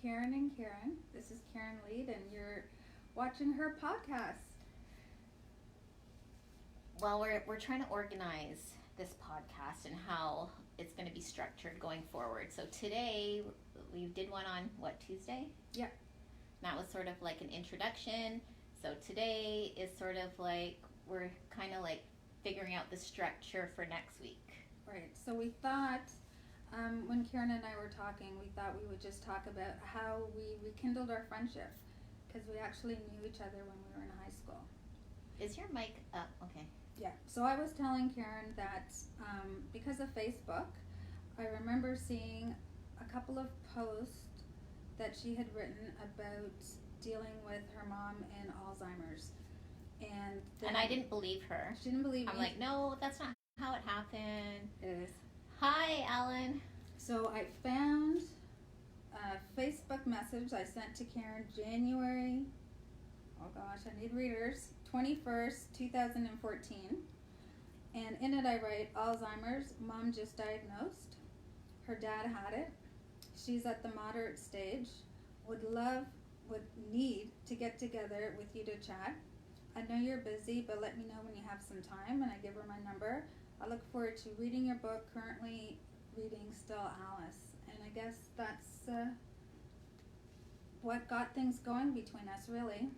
Karen and Karen. This is Karen Lead, and you're watching her podcast. Well, we're trying to organize this podcast and how it's going to be structured going forward. So today we did one on Tuesday? Yeah. That was sort of like an introduction. So today is sort of like we're kind of like figuring out the structure for next week. Right. So we thought, when Karen and I were talking, we thought we would just talk about how we rekindled our friendship, because we actually knew each other when we were in high school. Is your mic up? Okay. Yeah. So I was telling Karen that because of Facebook, I remember seeing a couple of posts that she had written about dealing with her mom and Alzheimer's. And I didn't believe her. She didn't believe me. I'm like, no, that's not how it happened. It is. Hi, Alan. So I found a Facebook message I sent to Karen January, oh gosh, I need readers, 21st, 2014. And in it I write, Alzheimer's, mom just diagnosed. Her dad had it. She's at the moderate stage. Would need to get together with you to chat. I know you're busy, but let me know when you have some time. And I give her my number. I look forward to reading your book. Currently reading Still Alice. And I guess that's what got things going between us, really.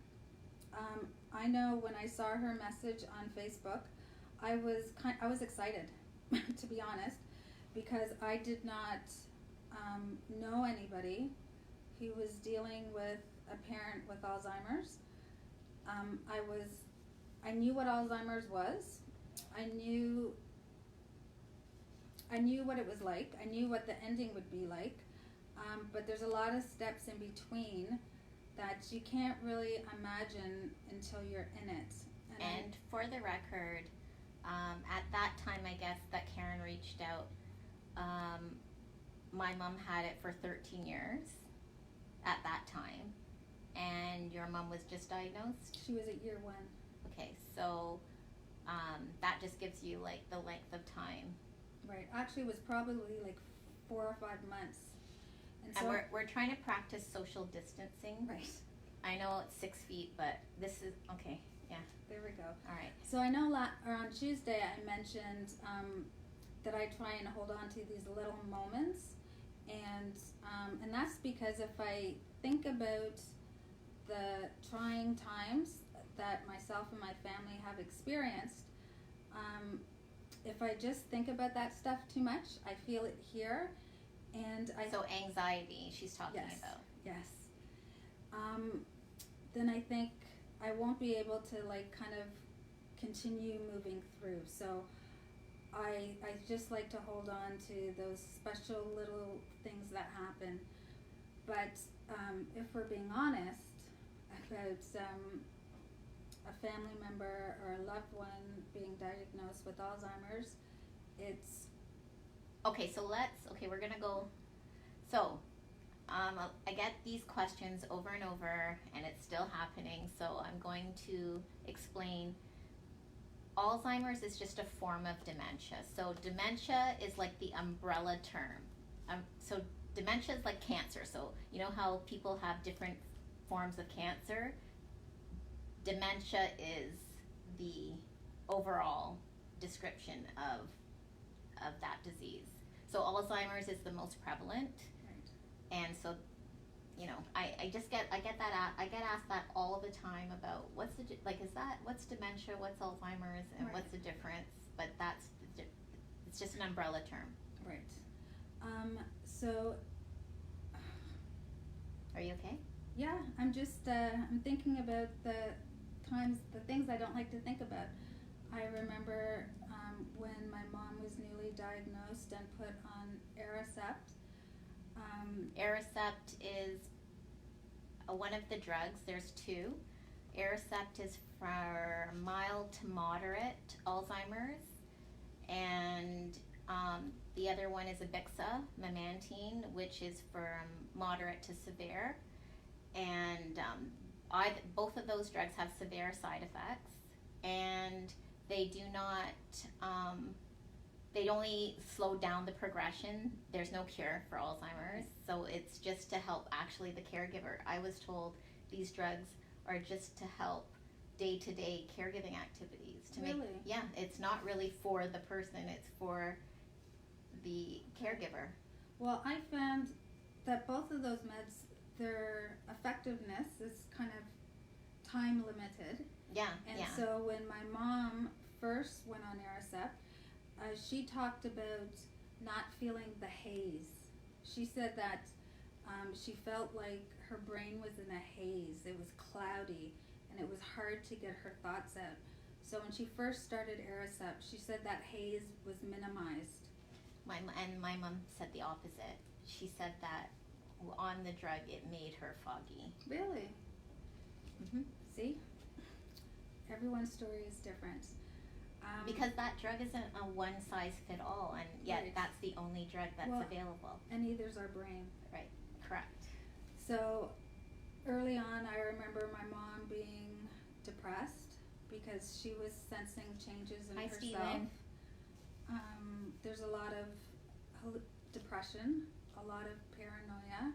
I know when I saw her message on Facebook, I was excited, to be honest, because I did not know anybody who was dealing with a parent with Alzheimer's. I knew what Alzheimer's was. I knew what it was like. I knew what the ending would be like. But there's a lot of steps in between that you can't really imagine until you're in it. And for the record, at that time, I guess, that Karen reached out, my mom had it for 13 years at that time. And your mom was just diagnosed? She was at year 1. Okay, so that just gives you like the length of time. Right. Actually, it was probably like 4 or 5 months. And so we're trying to practice social distancing. Right. I know it's 6 feet, but this is okay. Yeah. There we go. All right. So I know on Tuesday I mentioned that I try and hold on to these little moments, and that's because if I think about the trying times that myself and my family have experienced, if I just think about that stuff too much, I feel it here, and so anxiety she's talking about. Yes. Then I think I won't be able to like kind of continue moving through. So I just like to hold on to those special little things that happen. But if we're being honest about a family member or a loved one being diagnosed with Alzheimer's, it's... Okay, so we're going to go... So, I get these questions over and over, and it's still happening, so I'm going to explain. Alzheimer's is just a form of dementia. So dementia is like the umbrella term. So dementia is like cancer. So you know how people have different forms of cancer? Dementia is the overall description of that disease. So Alzheimer's is the most prevalent. And so, I get asked that all the time about what's dementia, what's Alzheimer's, and right. What's the difference? But it's just an umbrella term. Right. So. Are you okay? Yeah, I'm just I'm thinking about the things I don't like to think about. I remember when my mom was newly diagnosed and put on Aricept. Aricept is one of the drugs. There's 2. Aricept is for mild to moderate Alzheimer's, and the other one is Abixa, memantine, which is for moderate to severe. And both of those drugs have severe side effects, and they do not they only slow down the progression. There's no cure for Alzheimer's, so it's just to help actually the caregiver. I was told these drugs are just to help day-to-day caregiving activities. Really? Yeah, it's not really for the person, it's for the caregiver. Well, I found that both of those meds, their effectiveness is kind of time limited. Yeah, And yeah. so when my mom first went on Aricept, she talked about not feeling the haze. She said that she felt like her brain was in a haze. It was cloudy and it was hard to get her thoughts out. So when she first started Aricept, she said that haze was minimized. My mom said the opposite. She said that on the drug it made her foggy. Really? Mm-hmm. See? Everyone's story is different. Because that drug isn't a one-size-fit-all, and yet Right. that's the only drug that's available. And neither's our brain. Right, correct. So early on, I remember my mom being depressed because she was sensing changes in Hi, herself. Steven. There's a lot of depression, a lot of paranoia,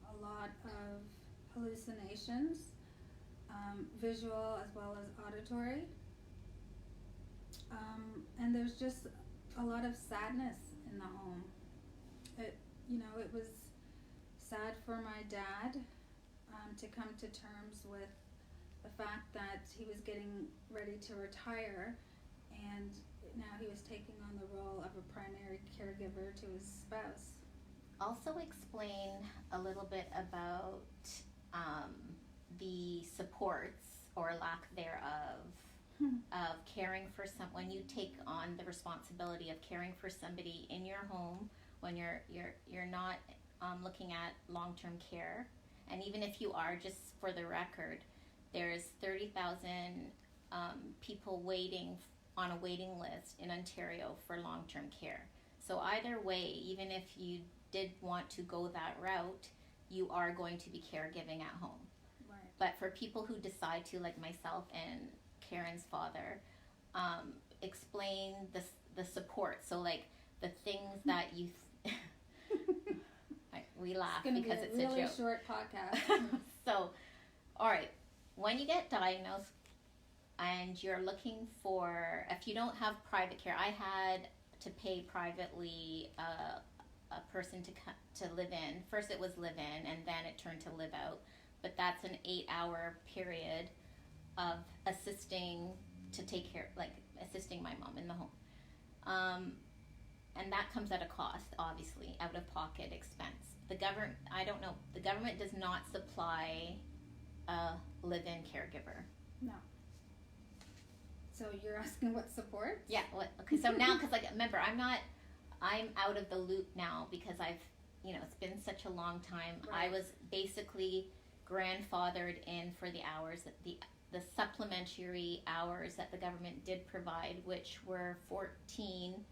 a lot of hallucinations, visual as well as auditory. And there's just a lot of sadness in the home. It was sad for my dad to come to terms with the fact that he was getting ready to retire, and now he was taking on the role of a primary caregiver to his spouse. Also explain a little bit about the supports or lack thereof of caring for when you take on the responsibility of caring for somebody in your home when you're not looking at long-term care. And even if you are, just for the record, there's 30,000 people waiting on a waiting list in Ontario for long-term care. So either way, even if you did want to go that route, you are going to be caregiving at home. Right. But for people who decide to, like myself and Karen's father, explain the support. So like the things that you we laugh because it's really a joke. Short podcast. So, all right, when you get diagnosed and you're looking for, if you don't have private care, I had to pay privately a person to live in. First it was live in, and then it turned to live out. But that's an 8-hour period of assisting my mom in the home. And that comes at a cost, obviously, out of pocket expense. The government does not supply a live-in caregiver. No. So you're asking what supports? Yeah. Okay. So now, because remember, I'm out of the loop now because it's been such a long time. Right. I was basically grandfathered in for the hours that the supplementary hours that the government did provide, which were 14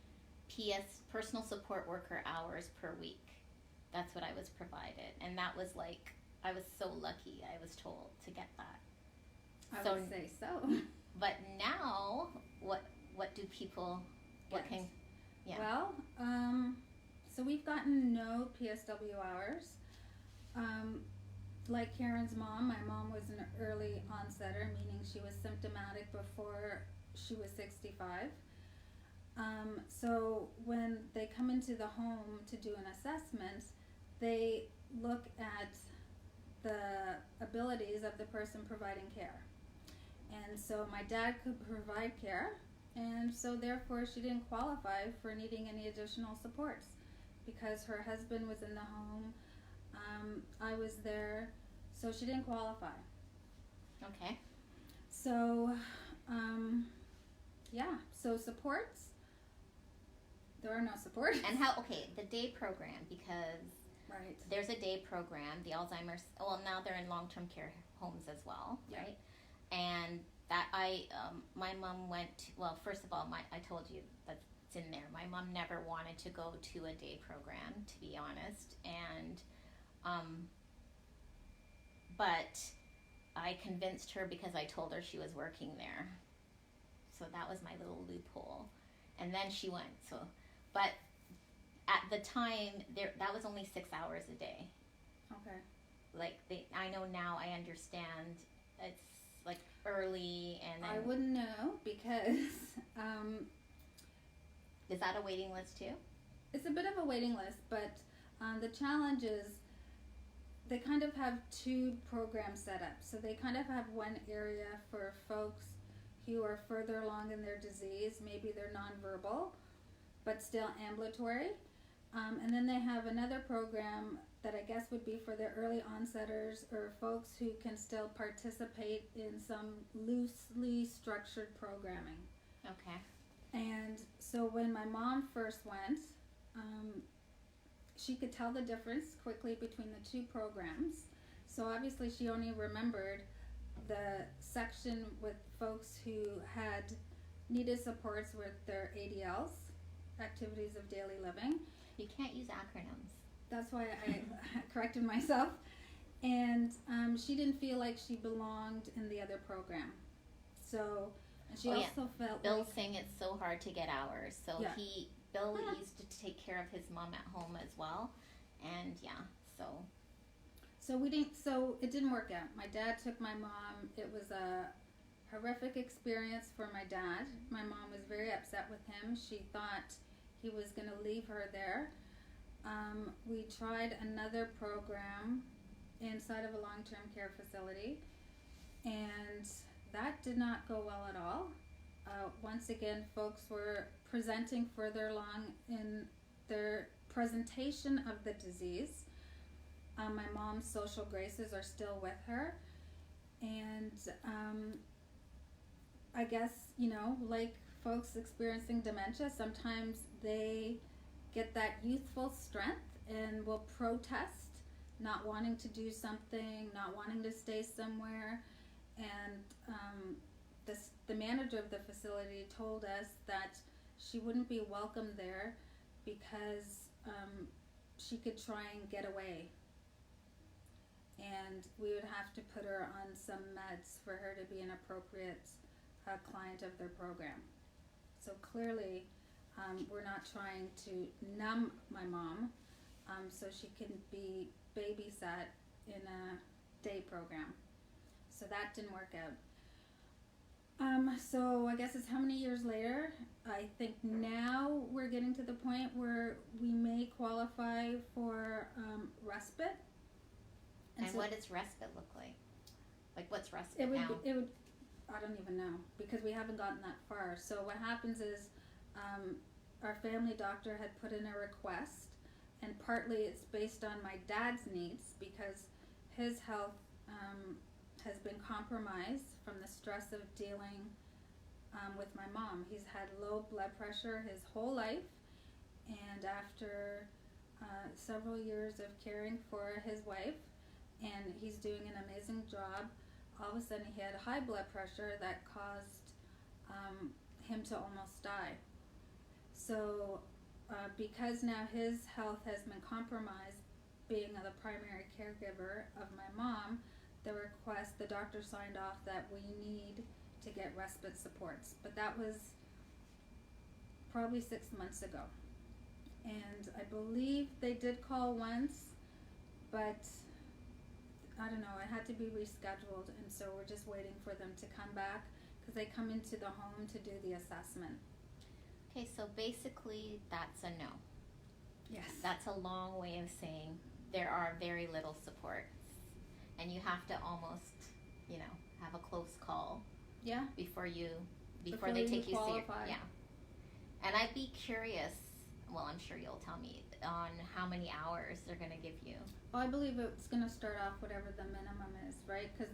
personal support worker hours per week. That's what I was provided, and that was I was so lucky. I was told to get that. I would say so. But now, what do people? What Yes. can? Yeah. Well, so we've gotten no PSW hours. Like Karen's mom, my mom was an early onsetter, meaning she was symptomatic before she was 65. So when they come into the home to do an assessment, they look at the abilities of the person providing care. And so my dad could provide care, and so therefore she didn't qualify for needing any additional supports because her husband was in the home, I was there, so she didn't qualify. Okay. So, so supports, there are no supports. And the day program, because Right. there's a day program, the Alzheimer's, now they're in long-term care homes as well, Yeah. right? And that my mom went, first of all, I told you that's in there. My mom never wanted to go to a day program, to be honest, and, but I convinced her because I told her she was working there. So that was my little loophole. And then she went, so but at the time, that was only 6 hours a day. Okay. Like I know now. I understand. It's like early, and then I wouldn't know because is that a waiting list too? it's a bit of a waiting list, but the challenge is they kind of have two programs set up. So they kind of have one area for folks who are further along in their disease. Maybe they're nonverbal, but still ambulatory. And then they have another program that I guess would be for the early onsetters or folks who can still participate in some loosely structured programming. Okay. And so when my mom first went, she could tell the difference quickly between the two programs. So obviously she only remembered the section with folks who had needed supports with their ADLs, activities of daily living. You can't use acronyms. That's why I corrected myself. And she didn't feel like she belonged in the other program. So, and she also felt Bill's like... saying it's so hard to get hours. So Yeah. Bill used to take care of his mom at home as well. And So it didn't work out. My dad took my mom. It was a horrific experience for my dad. My mom was very upset with him. She thought he was going to leave her there. We tried another program inside of a long-term care facility, and that did not go well at all. Once again, folks were presenting further along in their presentation of the disease. My mom's social graces are still with her, and I guess, like folks experiencing dementia, sometimes they get that youthful strength and will protest, not wanting to do something, not wanting to stay somewhere. And the manager of the facility told us that she wouldn't be welcome there because she could try and get away. And we would have to put her on some meds for her to be an appropriate client of their program. So clearly, we're not trying to numb my mom so she can be babysat in a day program. So that didn't work out. So I guess it's how many years later? I think now we're getting to the point where we may qualify for respite. And so what does respite look like? Like, what's respite now? It would, I don't even know, because we haven't gotten that far. So what happens is our family doctor had put in a request, and partly it's based on my dad's needs because his health has been compromised from the stress of dealing with my mom. He's had low blood pressure his whole life, and after several years of caring for his wife, and he's doing an amazing job, all of a sudden he had high blood pressure that caused him to almost die. So because now his health has been compromised, being the primary caregiver of my mom, the doctor signed off that we need to get respite supports. But that was probably 6 months ago. And I believe they did call once, but I don't know, it had to be rescheduled, and so we're just waiting for them to come back because they come into the home to do the assessment. Okay, so basically that's a no. Yes. That's a long way of saying there are very little supports, and you have to almost, have a close call. Yeah. Before they take you seriously. Yeah. And I'd be curious, well, I'm sure you'll tell me, on how many hours they're going to give you. Well, I believe it's going to start off whatever the minimum is, right? Because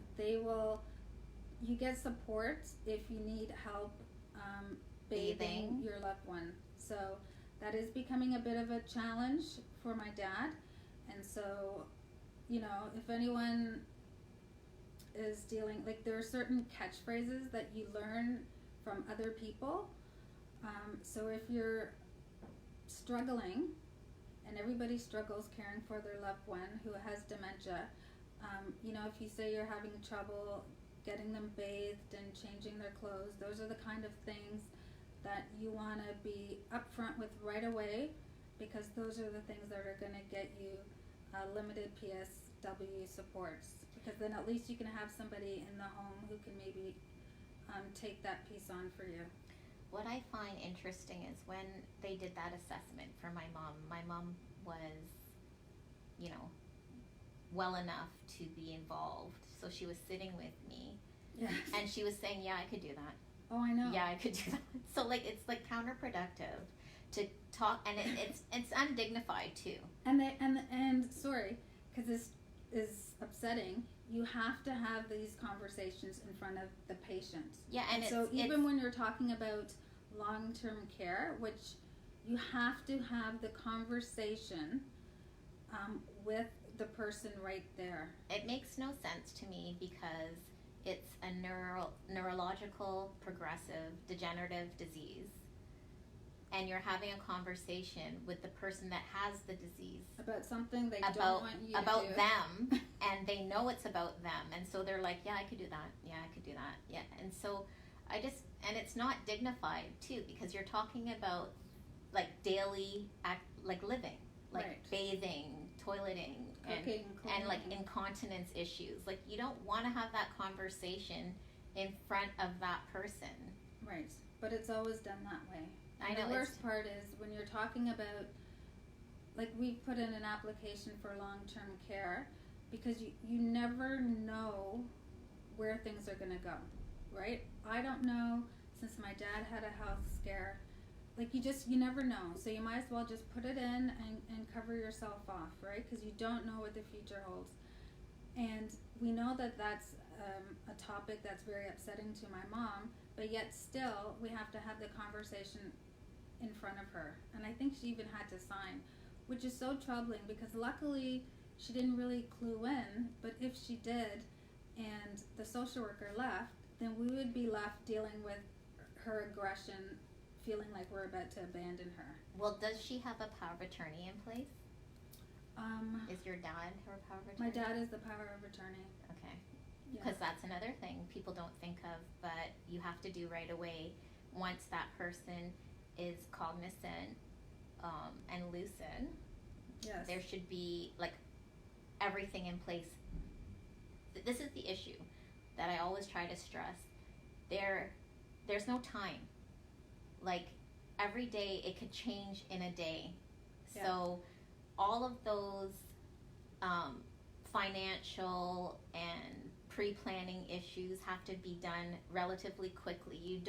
you get support if you need help bathing your loved one. So that is becoming a bit of a challenge for my dad. And so, if anyone is dealing, there are certain catchphrases that you learn from other people. So if you're struggling, and everybody struggles caring for their loved one who has dementia, if you say you're having trouble getting them bathed and changing their clothes, those are the kind of things that you want to be upfront with right away, because those are the things that are going to get you limited PSW supports, because then at least you can have somebody in the home who can maybe take that piece on for you. What I find interesting is when they did that assessment for my mom was, you know, well enough to be involved. So she was sitting with me, Yes. and she was saying, yeah, I could do that. Oh, I know. Yeah, I could do that. So like, it's like counterproductive to talk, and it's undignified too. And sorry, because this is upsetting. You have to have these conversations in front of the patient. Yeah, and so even when you're talking about long-term care, which you have to have the conversation with the person right there. It makes no sense to me because it's a neurological, progressive, degenerative disease, and you're having a conversation with the person that has the disease About something they about don't want you to about do. them, and they know it's about them, and so they're like, yeah, I could do that. Yeah, I could do that. Yeah, and so and it's not dignified too, because you're talking about like daily living, like Right. bathing, toileting, Cooking, and like cleaning. incontinence issues. Like, you don't want to have that conversation in front of that person. Right, but it's always done that way. I know. The worst part is when you're talking about, like, we put in an application for long-term care, because you never know where things are going to go, right? I don't know, since my dad had a health scare, like, you never know. So you might as well just put it in and cover yourself off, right? Because you don't know what the future holds. And we know that that's a topic that's very upsetting to my mom, but yet still we have to have the conversation in front of her. And I think she even had to sign, which is so troubling, because luckily she didn't really clue in, but if she did and the social worker left, then we would be left dealing with her aggression, feeling like we're about to abandon her. Well, does she have a power of attorney in place? Is your dad her power of attorney? My dad is the power of attorney. Okay. Yeah. Because that's another thing people don't think of, but you have to do right away once that person is cognizant and lucid. Yes. There should be like everything in place. This is the issue that I always try to stress. There's no time. Like, every day it could change in a day. Yeah. So all of those financial and pre-planning issues have to be done relatively quickly.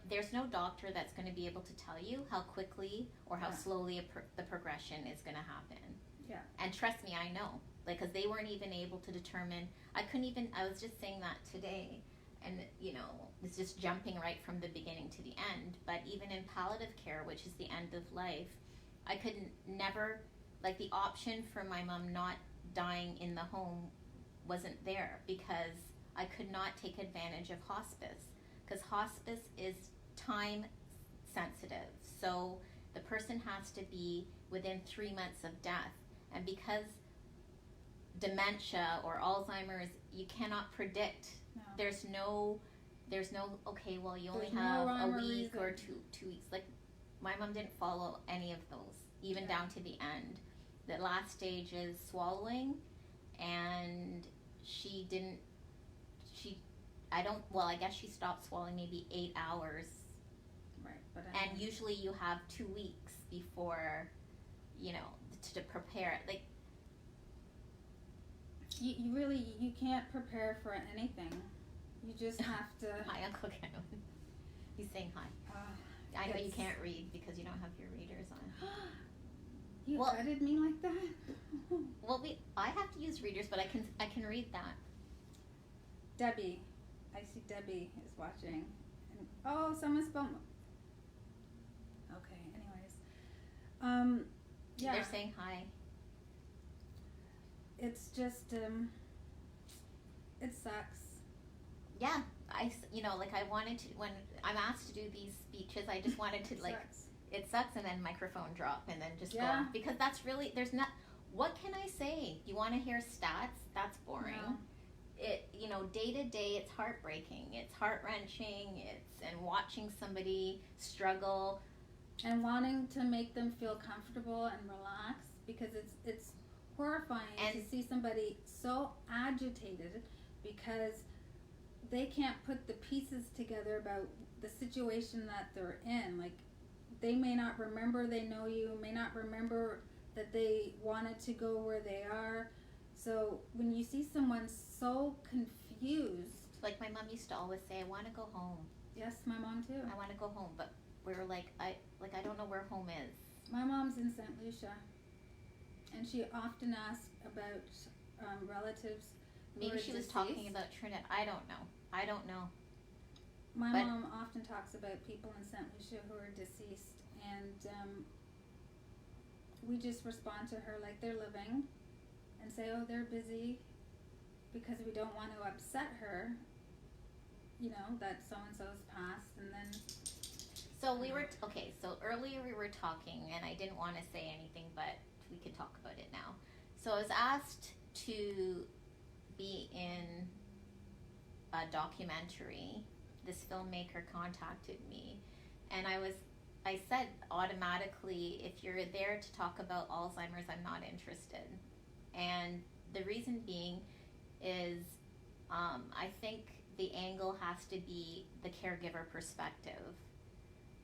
There's no doctor that's going to be able to tell you how quickly or how slowly the progression is going to happen. Yeah. And trust me, I know, like, because they weren't even able to determine. I was just saying that today, and it's just jumping right from the beginning to the end. But even in palliative care, which is the end of life, I could never, like, the option for my mom not dying in the home wasn't there, because I could not take advantage of hospice, because hospice is time sensitive. So the person has to be within 3 months of death, and because dementia or Alzheimer's, you cannot predict. No. There's no okay, well, you only There's no have rhyme a or week or reason. two weeks. Like, my mom didn't follow any of those, even down to the end. The last stage is swallowing, and I guess she stopped swallowing maybe 8 hours. Right. But And usually you have 2 weeks before, to prepare. Like, you can't prepare for anything. You just have to. Hi, Uncle Ken. He's saying hi. I know you can't read because you don't have your readers on. You Well- edited me like that? Well, I have to use readers, but I can read that. Debbie. I see Debbie is watching. And, someone spelled. Okay, anyways. Yeah. They're saying hi. It's just, it sucks. Yeah, I wanted to, when I'm asked to do these speeches, I just wanted to, like, Sucks. it sucks, and then microphone drop, and then just Yeah. go. Because that's really, what can I say? You want to hear stats? That's boring. No. it, day to day, it's heartbreaking. It's heart-wrenching. And watching somebody struggle. And wanting to make them feel comfortable and relaxed, because it's horrifying to see somebody so agitated because they can't put the pieces together about the situation that they're in. Like, they may not remember they know you, may not remember that they wanted to go where they are. So when you see someone so confused, like my mom used to always say, I want to go home. Yes, my mom too. I want to go home, but we were like, I don't know where home is. My mom's in St. Lucia, and she often asks about relatives. Maybe she was talking about Trinidad. I don't know. My mom often talks about people in St. Lucia who are deceased, and we just respond to her like they're living and say, oh, they're busy, because we don't want to upset her, that so-and-so's passed. And then so earlier we were talking, and I didn't want to say anything, but we could talk about it now. So I was asked to be in a documentary. This filmmaker contacted me, and I said automatically, if you're there to talk about Alzheimer's, I'm not interested. And the reason being is I think the angle has to be the caregiver perspective,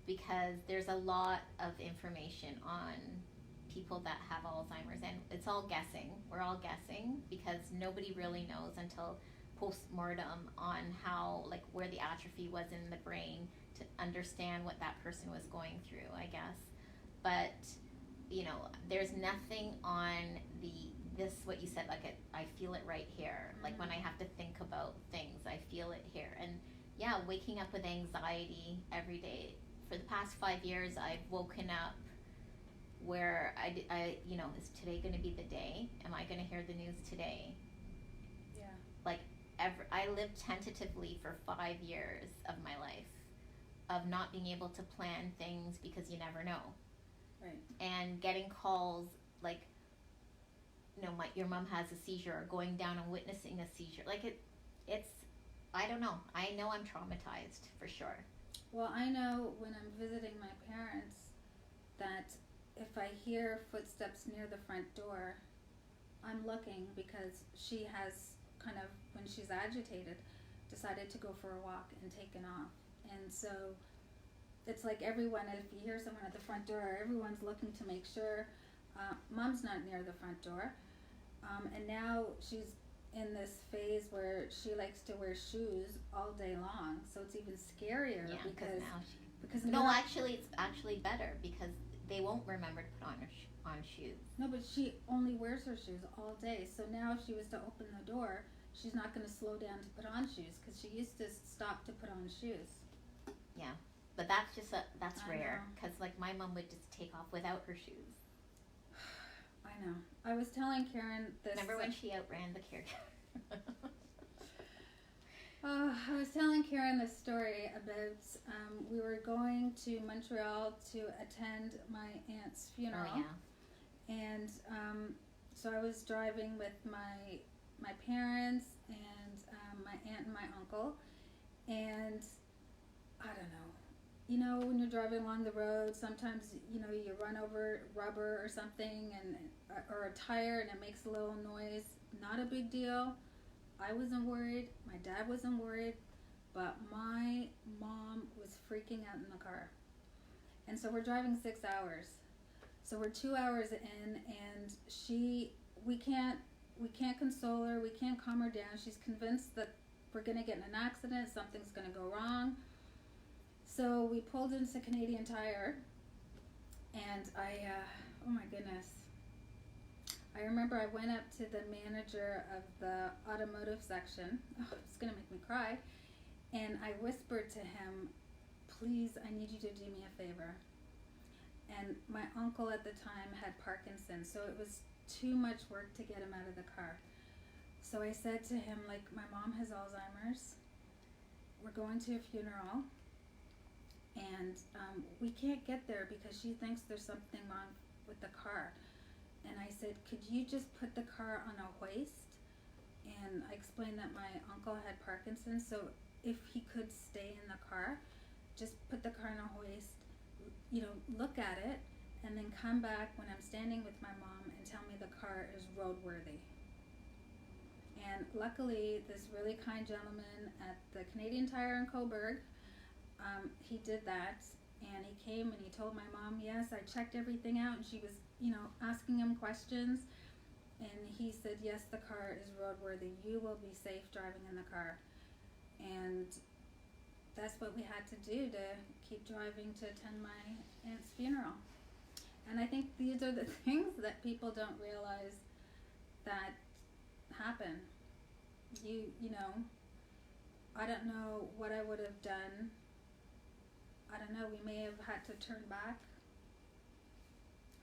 because there's a lot of information on people that have Alzheimer's, and it's all guessing. We're all guessing because nobody really knows until post-mortem on how, like, where the atrophy was in the brain to understand what that person was going through, I guess. But there's nothing on this what you said, like I feel it right here. Like when I have to think about things, I feel it here. And yeah, waking up with anxiety every day. For the past 5 years, I've woken up where I is today going to be the day? Am I going to hear the news today? Yeah. Like, I lived tentatively for 5 years of my life of not being able to plan things because you never know. Right. And getting calls like, your mom has a seizure, or going down and witnessing a seizure. Like, it's, I don't know. I know I'm traumatized for sure. Well, I know when I'm visiting my parents that if I hear footsteps near the front door, I'm looking, because she has kind of, when she's agitated, decided to go for a walk and taken off. And so it's like everyone, if you hear someone at the front door, everyone's looking to make sure. Mom's not near the front door. And now she's in this phase where she likes to wear shoes all day long. So it's even scarier, because no, actually, it's actually better, because they won't remember to put on shoes. No, but she only wears her shoes all day. So now if she was to open the door, she's not going to slow down to put on shoes, because she used to stop to put on shoes. Yeah, but that's rare, because like my mom would just take off without her shoes. I know. I was telling Karen this. Remember when she outran the caregiver? I was telling Karen this story about we were going to Montreal to attend my aunt's funeral. Oh, yeah. And so I was driving with my parents and my aunt and my uncle. And I don't know. When you're driving along the road, sometimes, you run over rubber or something, or a tire, and it makes a little noise. Not a big deal. I wasn't worried. My dad wasn't worried. But my mom was freaking out in the car. And so we're driving 6 hours. So we're 2 hours in, and we can't console her. We can't calm her down. She's convinced that we're going to get in an accident. Something's going to go wrong. So we pulled into Canadian Tire, and oh my goodness. I remember I went up to the manager of the automotive section. Oh, it's going to make me cry. And I whispered to him, please, I need you to do me a favor. And my uncle at the time had Parkinson's, so it was too much work to get him out of the car. So I said to him, like, my mom has Alzheimer's. We're going to a funeral. And we can't get there because she thinks there's something wrong with the car. And I said, could you just put the car on a hoist and I explained that my uncle had Parkinson's, so if he could stay in the car, just put the car in a hoist, look at it, and then come back when I'm standing with my mom and tell me the car is roadworthy. And luckily, this really kind gentleman at the Canadian Tire in Coburg, he did that, and he came and he told my mom, yes, I checked everything out, and she was, asking him questions, and he said, yes, the car is roadworthy. You will be safe driving in the car. And that's what we had to do to keep driving to attend my aunt's funeral. And I think these are the things that people don't realize that happen. I don't know what I would have done. I don't know, we may have had to turn back.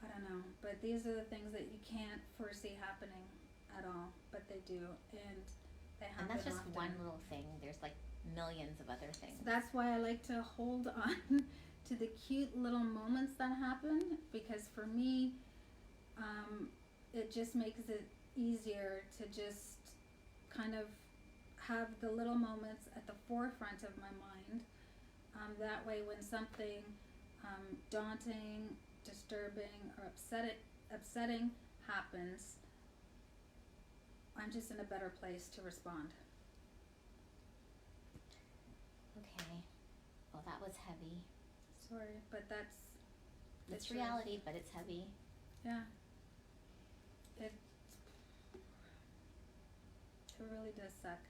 I don't know, but these are the things that you can't foresee happening at all, but they do, and they happen. And that's just often. one little thing. There's like millions of other things. So that's why I like to hold on to the cute little moments that happen, because for me, it just makes it easier to just kind of have the little moments at the forefront of my mind. That way, when something daunting, disturbing, or upsetting happens, I'm just in a better place to respond. Okay. Well, that was heavy. Sorry, but that's the It's truth. reality, but it's heavy. Yeah. It really does suck.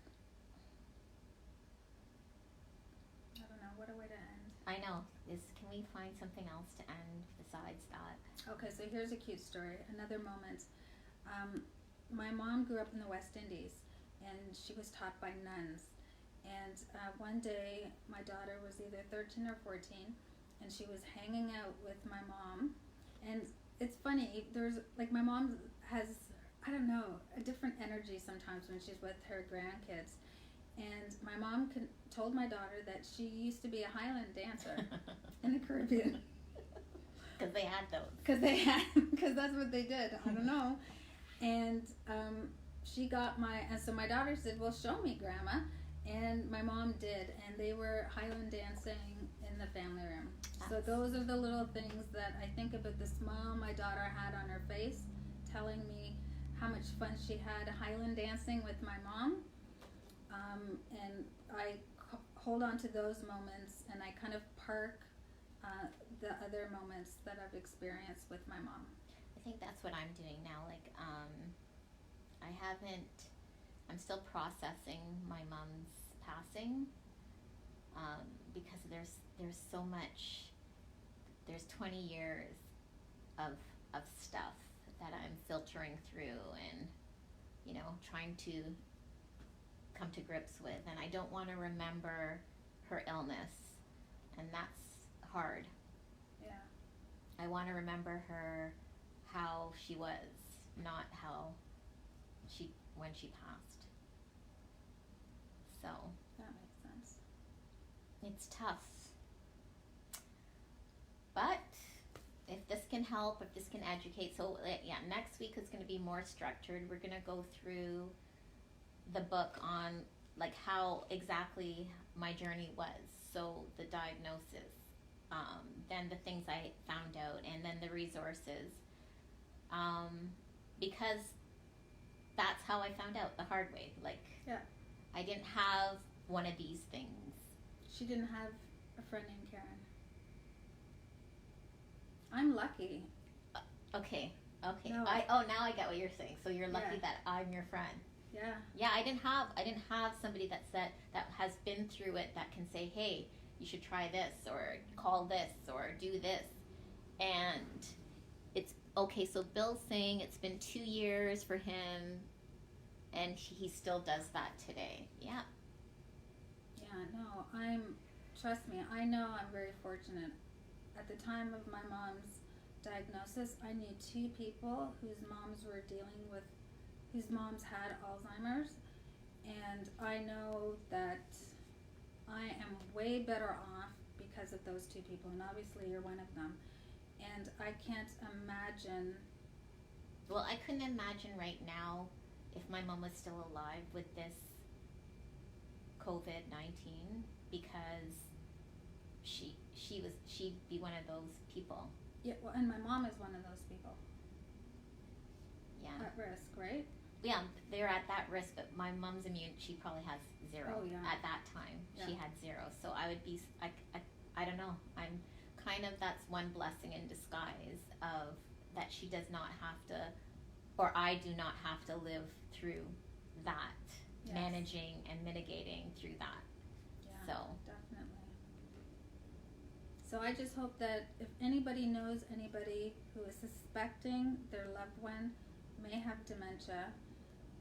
I don't know, what a way to end. I know. Can we find something else to end besides that? Okay, so here's a cute story, another moment. My mom grew up in the West Indies, and she was taught by nuns. And one day, my daughter was either 13 or 14, and she was hanging out with my mom. And it's funny, my mom has, I don't know, a different energy sometimes when she's with her grandkids. And my mom told my daughter that she used to be a Highland dancer in the Caribbean. Because they had those. Because that's what they did. I don't know. And so my daughter said, well, show me, Grandma. And my mom did. And they were Highland dancing in the family room. So those are the little things that I think about, the smile my daughter had on her face, telling me how much fun she had Highland dancing with my mom. And I hold on to those moments, and I kind of park the other moments that I've experienced with my mom. I think that's what I'm doing now. I'm still processing my mom's passing, because there's so much, there's 20 years of stuff that I'm filtering through and, trying to come to grips with, and I don't want to remember her illness, and that's hard. Yeah. I want to remember her how she was, not when she passed. So That makes sense. it's tough, but if this can help, if this can educate, so next week is going to be more structured. We're going to go through the book on how exactly my journey was, so the diagnosis, then the things I found out, and then the resources, because that's how I found out the hard way. Yeah. I didn't have one of these things. She didn't have a friend named Karen. I'm lucky. Okay. No. Now I get what you're saying. So you're lucky that I'm your friend. Yeah. Yeah, I didn't have somebody that has been through it, that can say, hey, you should try this, or call this, or do this. And it's okay. So Bill's saying it's been 2 years for him, and he still does that today. Yeah. Yeah, no, trust me, I know I'm very fortunate. At the time of my mom's diagnosis, I knew 2 people whose moms had Alzheimer's, and I know that I am way better off because of those 2 people, and obviously you're one of them. And I can't imagine. Well, I couldn't imagine right now if my mom was still alive with this COVID-19, because she'd be one of those people. Yeah, well, and my mom is one of those people. Yeah. At risk, right? Yeah, they're at that risk, but my mom's immune, she probably has 0 at that time. Yeah. She had 0. So I would be, I don't know. I'm kind of, that's one blessing in disguise of that she does not have to, or I do not have to live through that, Yes. managing and mitigating through that. Yeah, So. definitely. So I just hope that if anybody knows anybody who is suspecting their loved one may have dementia,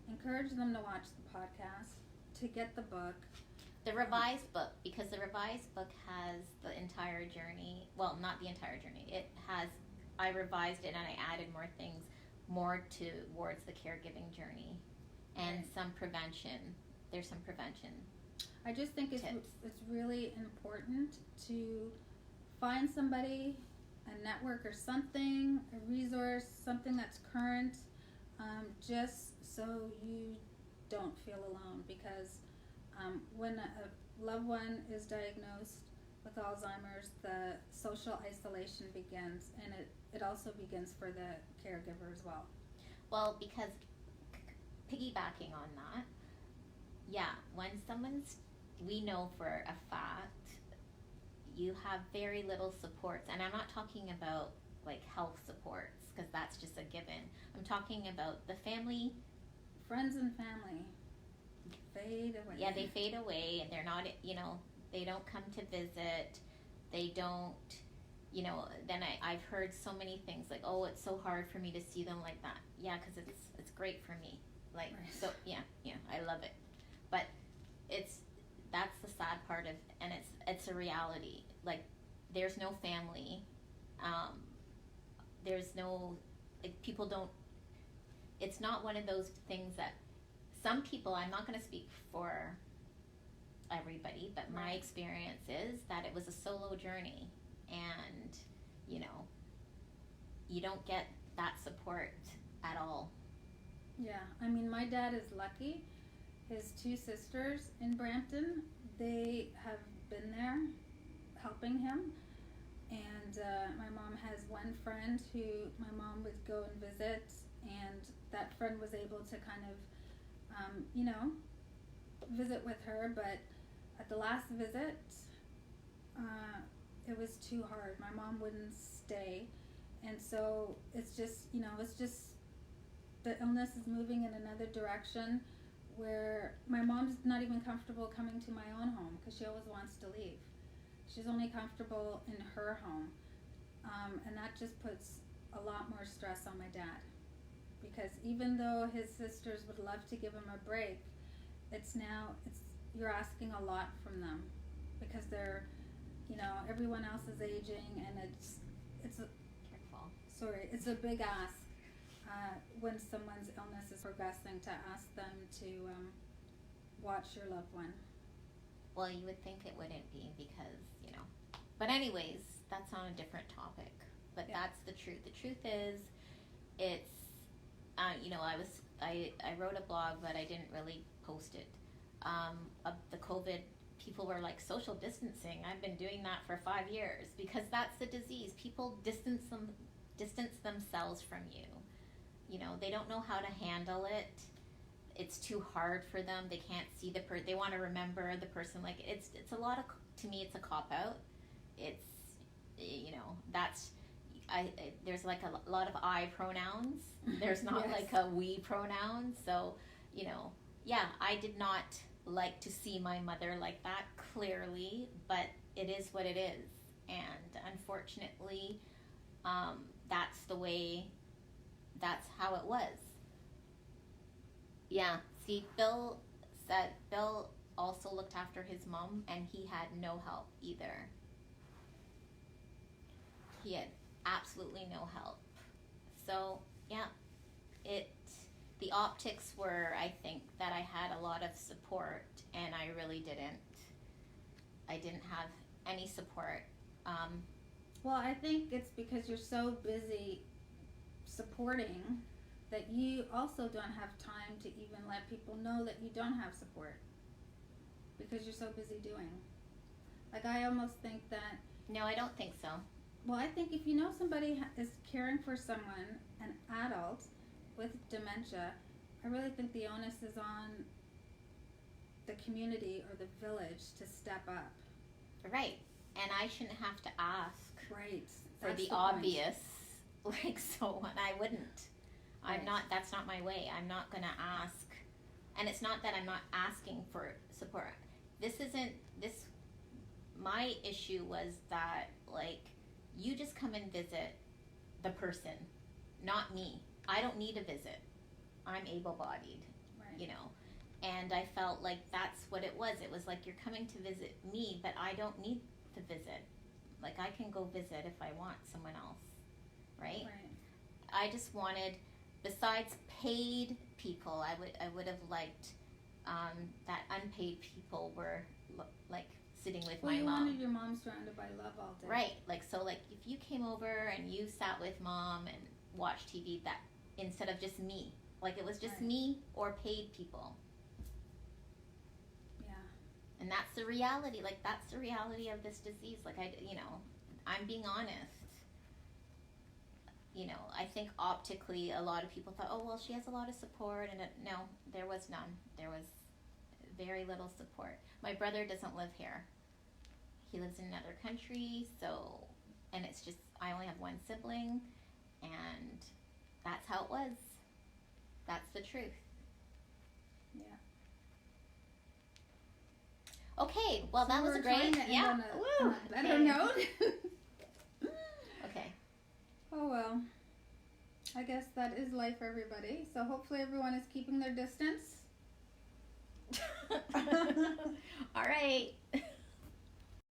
encourage them to watch the podcast, to get the book. The revised book, because the revised book has the entire journey, well, not the entire journey, it has, I revised it and I added more things, more towards the caregiving journey and Right. some prevention. There's some prevention. I just think it's Tips. really important to find somebody, a network or something, a resource, something that's current, just so you don't feel alone. Because when a loved one is diagnosed with Alzheimer's, the social isolation begins, and it also begins for the caregiver as well. Well, because piggybacking on that, yeah, when we know for a fact, you have very little supports, and I'm not talking about like health supports, because that's just a given. I'm talking about the family. Friends and family fade away. Yeah, they fade away, and they're not, they don't come to visit. They don't, then I've heard so many things like, oh, it's so hard for me to see them like that. Yeah, because it's great for me. Like, Right. so, yeah, I love it. But that's the sad part of, and it's a reality. Like, there's no family. There's no, like, people don't, it's not one of those things that some people, I'm not going to speak for everybody, but my Right. experience is that it was a solo journey, and you don't get that support at all. Yeah, I mean, my dad is lucky. His 2 sisters in Brampton, they have been there helping him. And my mom has one friend who my mom would go and visit, and that friend was able to kind of, visit with her. But at the last visit, it was too hard. My mom wouldn't stay. And so it's just, the illness is moving in another direction where my mom's not even comfortable coming to my own home because she always wants to leave. She's only comfortable in her home. And that just puts a lot more stress on my dad. Because even though his sisters would love to give him a break, you're asking a lot from them. Because they're, everyone else is aging, and it's a big ask when someone's illness is progressing to ask them to watch your loved one. Well, you would think it wouldn't be because, But anyways, that's on a different topic. But Yeah. that's the truth. The truth is, it's, I wrote a blog, but I didn't really post it. Of the COVID, people were like, social distancing. I've been doing that for 5 years because that's the disease. People distance themselves from you. They don't know how to handle it. It's too hard for them. They can't see they want to remember the person. Like, it's a lot of, to me, it's a cop-out. It's, there's like a lot of I pronouns. There's not Yes. like a we pronoun. So, yeah, I did not like to see my mother like that, clearly, but it is what it is. And unfortunately, that's how it was. Yeah, see, Bill also looked after his mom, and he had no help either. He had absolutely no help. So, yeah, the optics were, I think, that I had a lot of support, and I really didn't. I didn't have any support. Well, I think it's because you're so busy supporting that you also don't have time to even let people know that you don't have support because you're so busy doing. Like, I almost think that, No, I don't think so. well, I think if you know somebody is caring for someone, an adult with dementia, I really think the onus is on the community or the village to step up. Right. And I shouldn't have to ask Right. for That's the point. obvious. Like, so, and I wouldn't. I'm Right. not, that's not my way. I'm not going to ask. And it's not that I'm not asking for support. My issue was that, like, you just come and visit the person, not me. I don't need a visit. I'm able-bodied, Right. you know. And I felt like that's what it was. It was like, you're coming to visit me, but I don't need to visit. Like, I can go visit if I want someone else, right? Right. I just wanted, besides paid people, I would have liked that unpaid people were like sitting with Well, my you mom. wanted your mom surrounded by love all day. Right, like, so, like, if you came over and you sat with mom and watched TV, that instead of just me, like, it was just Right. me or paid people. Yeah. And that's the reality. Like, that's the reality of this disease. Like, I'm being honest. You know, I think optically a lot of people thought, oh, well, she has a lot of support. And no, there was none. There was very little support. My brother doesn't live here. He lives in another country. So, and it's just, I only have one sibling. And that's how it was. That's the truth. Yeah. Okay, well, So that was we're a great, trying to end yeah. on Woo, a better okay. note. Okay. Oh well. I guess that is life for everybody. So hopefully everyone is keeping their distance. All right.